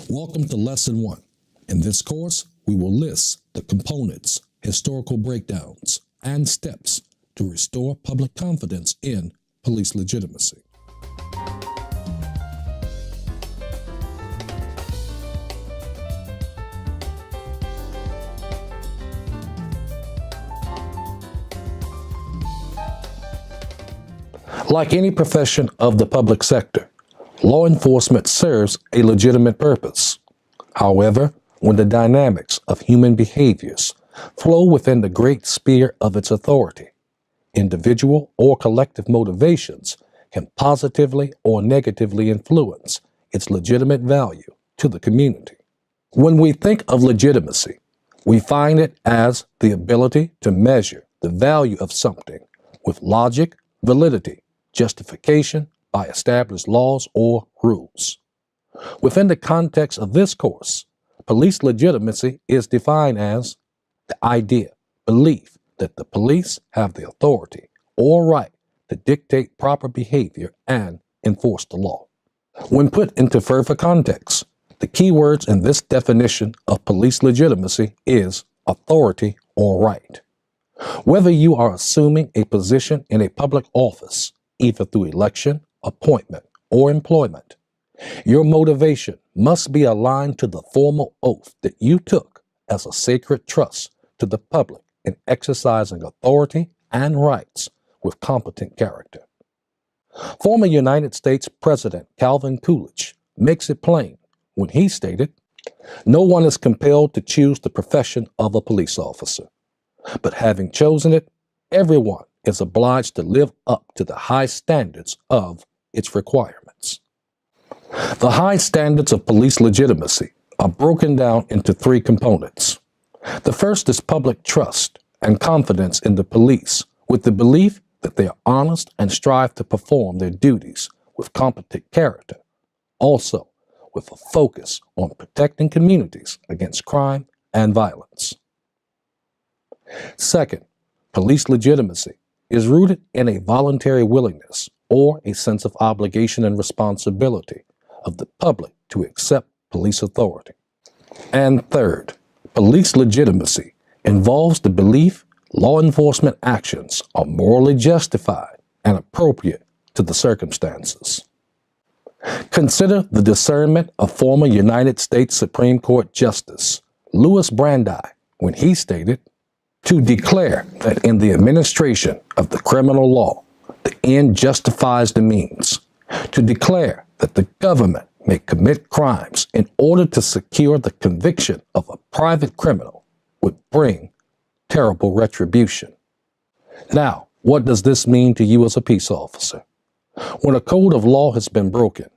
Welcome to Lesson 1. In this course, we will list the components, historical breakdowns, and steps to restore public confidence in police legitimacy. Like any profession of the public sector, law enforcement serves a legitimate purpose. However, when the dynamics of human behaviors flow within the great sphere of its authority, individual or collective motivations can positively or negatively influence its legitimate value to the community. When we think of legitimacy, we find it as the ability to measure the value of something with logic, validity, justification by established laws or rules. Within the context of this course, police legitimacy is defined as the idea, belief that the police have the authority or right to dictate proper behavior and enforce the law. When put into further context, the key words in this definition of police legitimacy is authority or right. Whether you are assuming a position in a public office, either through election, appointment, or employment, your motivation must be aligned to the formal oath that you took as a sacred trust to the public in exercising authority and rights with competent character. Former United States President Calvin Coolidge makes it plain when he stated, "No one is compelled to choose the profession of a police officer, but having chosen it, everyone is obliged to live up to the high standards of its requirements." The high standards of police legitimacy are broken down into three components. The first is public trust and confidence in the police, with the belief that they are honest and strive to perform their duties with competent character, also with a focus on protecting communities against crime and violence. Second, police legitimacy is rooted in a voluntary willingness or a sense of obligation and responsibility of the public to accept police authority. And third, police legitimacy involves the belief law enforcement actions are morally justified and appropriate to the circumstances. Consider the discernment of former United States Supreme Court Justice Louis Brandeis when he stated, "To declare that in the administration of the criminal law, the end justifies the means, to declare that the government may commit crimes in order to secure the conviction of a private criminal would bring terrible retribution." Now, what does this mean to you as a peace officer? When a code of law has been broken,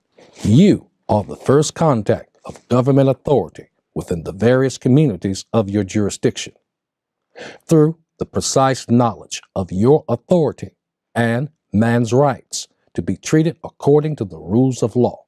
you are the first contact of government authority within the various communities of your jurisdiction. Through the precise knowledge of your authority and man's rights to be treated according to the rules of law.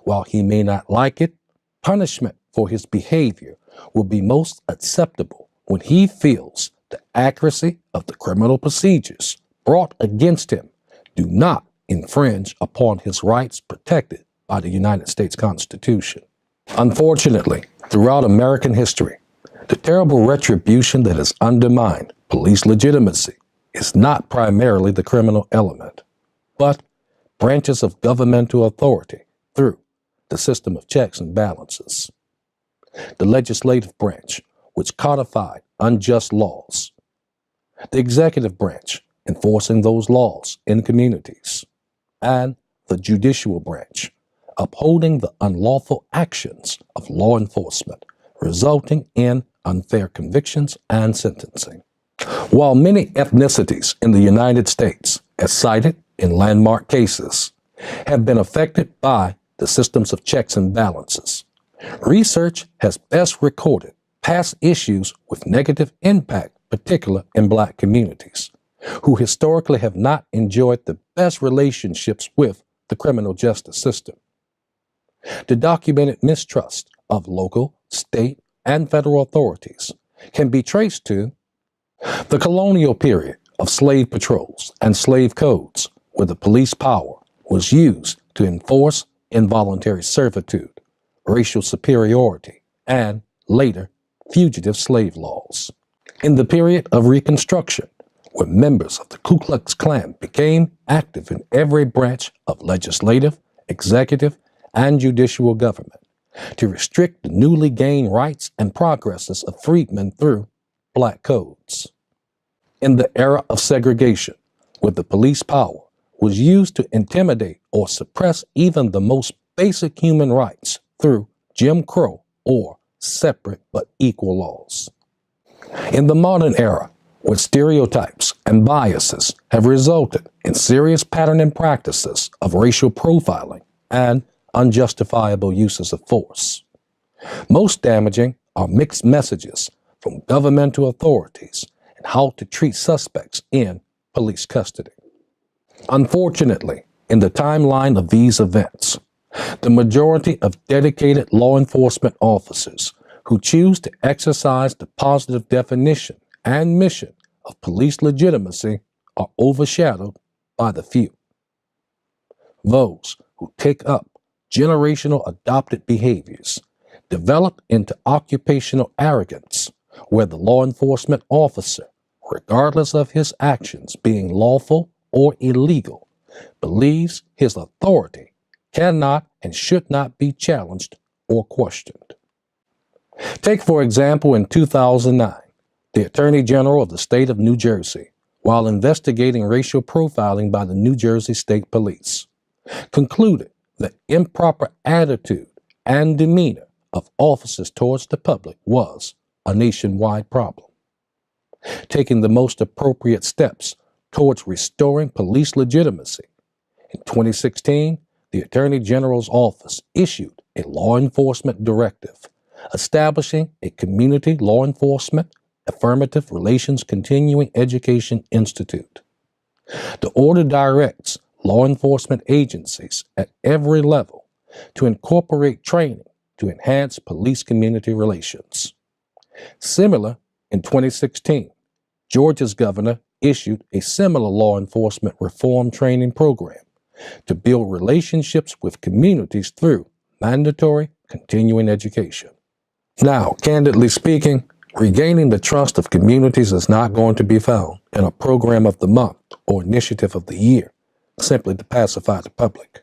While he may not like it, punishment for his behavior will be most acceptable when he feels the accuracy of the criminal procedures brought against him do not infringe upon his rights protected by the United States Constitution. Unfortunately, throughout American history, the terrible retribution that has undermined police legitimacy is not primarily the criminal element, but branches of governmental authority through the system of checks and balances. The legislative branch, which codified unjust laws. The executive branch, enforcing those laws in communities. And the judicial branch, upholding the unlawful actions of law enforcement, resulting in unfair convictions and sentencing. While many ethnicities in the United States, as cited in landmark cases, have been affected by the systems of checks and balances, research has best recorded past issues with negative impact, particularly in Black communities, who historically have not enjoyed the best relationships with the criminal justice system. The documented mistrust of local, state, and federal authorities can be traced to the colonial period of slave patrols and slave codes, where the police power was used to enforce involuntary servitude, racial superiority, and later, fugitive slave laws. In the period of Reconstruction, when members of the Ku Klux Klan became active in every branch of legislative, executive, and judicial government to restrict the newly gained rights and progresses of freedmen through black codes. In the era of segregation, where the police power was used to intimidate or suppress even the most basic human rights through Jim Crow or separate but equal laws. In the modern era, where stereotypes and biases have resulted in serious pattern and practices of racial profiling and unjustifiable uses of force. Most damaging are mixed messages from governmental authorities and how to treat suspects in police custody. Unfortunately, in the timeline of these events, the majority of dedicated law enforcement officers who choose to exercise the positive definition and mission of police legitimacy are overshadowed by the few. Those who take up generational adopted behaviors develop into occupational arrogance, where the law enforcement officer, regardless of his actions being lawful or illegal, believes his authority cannot and should not be challenged or questioned. Take, for example, in 2009, the Attorney General of the state of New Jersey, while investigating racial profiling by the New Jersey State Police, concluded that improper attitude and demeanor of officers towards the public was a nationwide problem. Taking the most appropriate steps towards restoring police legitimacy, in 2016, the Attorney General's office issued a law enforcement directive establishing a community law enforcement affirmative relations continuing education institute. The order directs law enforcement agencies at every level to incorporate training to enhance police community relations. Similar, in 2016, Georgia's governor issued a similar law enforcement reform training program to build relationships with communities through mandatory continuing education. Now, candidly speaking, regaining the trust of communities is not going to be found in a program of the month or initiative of the year, simply to pacify the public.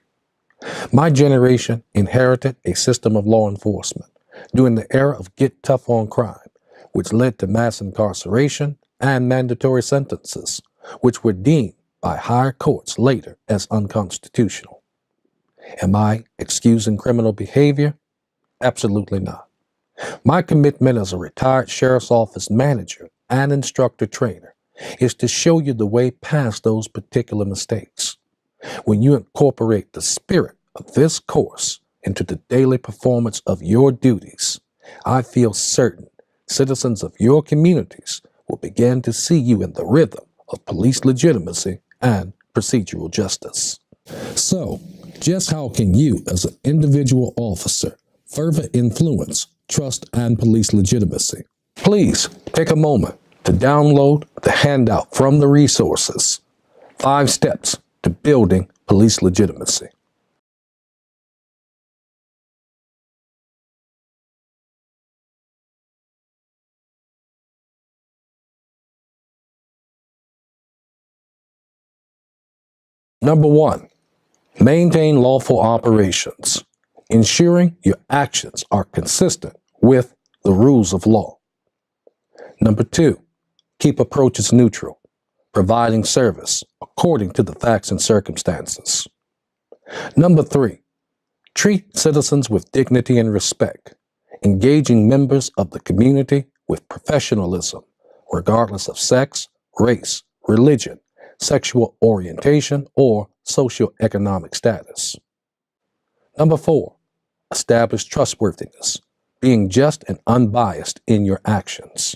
My generation inherited a system of law enforcement during the era of get tough on crime, which led to mass incarceration and mandatory sentences, which were deemed by higher courts later as unconstitutional. Am I excusing criminal behavior? Absolutely not. My commitment as a retired sheriff's office manager and instructor trainer is to show you the way past those particular mistakes. When you incorporate the spirit of this course into the daily performance of your duties, I feel certain citizens of your communities will begin to see you in the rhythm of police legitimacy and procedural justice. So, just how can you, as an individual officer, further influence trust and police legitimacy? Please take a moment to download the handout from the resources, 5 Steps to Building Police Legitimacy. Number 1, maintain lawful operations, ensuring your actions are consistent with the rules of law. Number 2, keep approaches neutral, providing service according to the facts and circumstances. Number 3, treat citizens with dignity and respect, engaging members of the community with professionalism, regardless of sex, race, religion, sexual orientation, or socioeconomic status. Number 4, establish trustworthiness, being just and unbiased in your actions.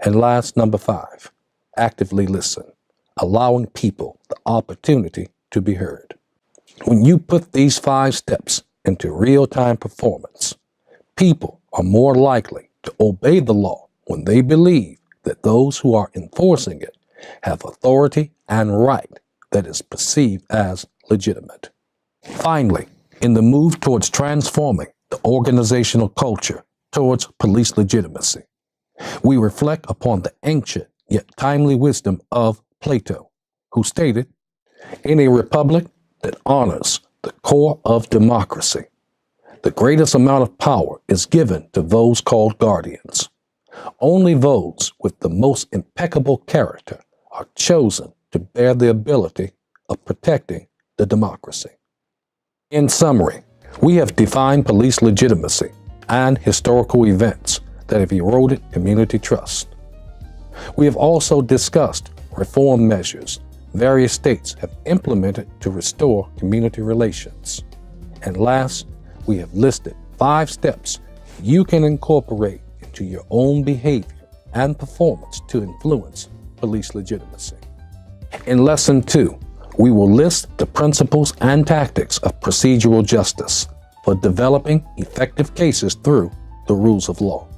And last, number 5, actively listen, allowing people the opportunity to be heard. When you put these 5 steps into real-time performance, people are more likely to obey the law when they believe that those who are enforcing it have authority and right that is perceived as legitimate. Finally, in the move towards transforming the organizational culture towards police legitimacy. We reflect upon the ancient yet timely wisdom of Plato, who stated, "In a republic that honors the core of democracy, the greatest amount of power is given to those called guardians. Only those with the most impeccable character are chosen to bear the ability of protecting the democracy." In summary, we have defined police legitimacy and historical events that have eroded community trust. We have also discussed reform measures various states have implemented to restore community relations. And last, we have listed 5 steps you can incorporate into your own behavior and performance to influence police legitimacy. In Lesson 2, we will list the principles and tactics of procedural justice for developing effective cases through the rules of law.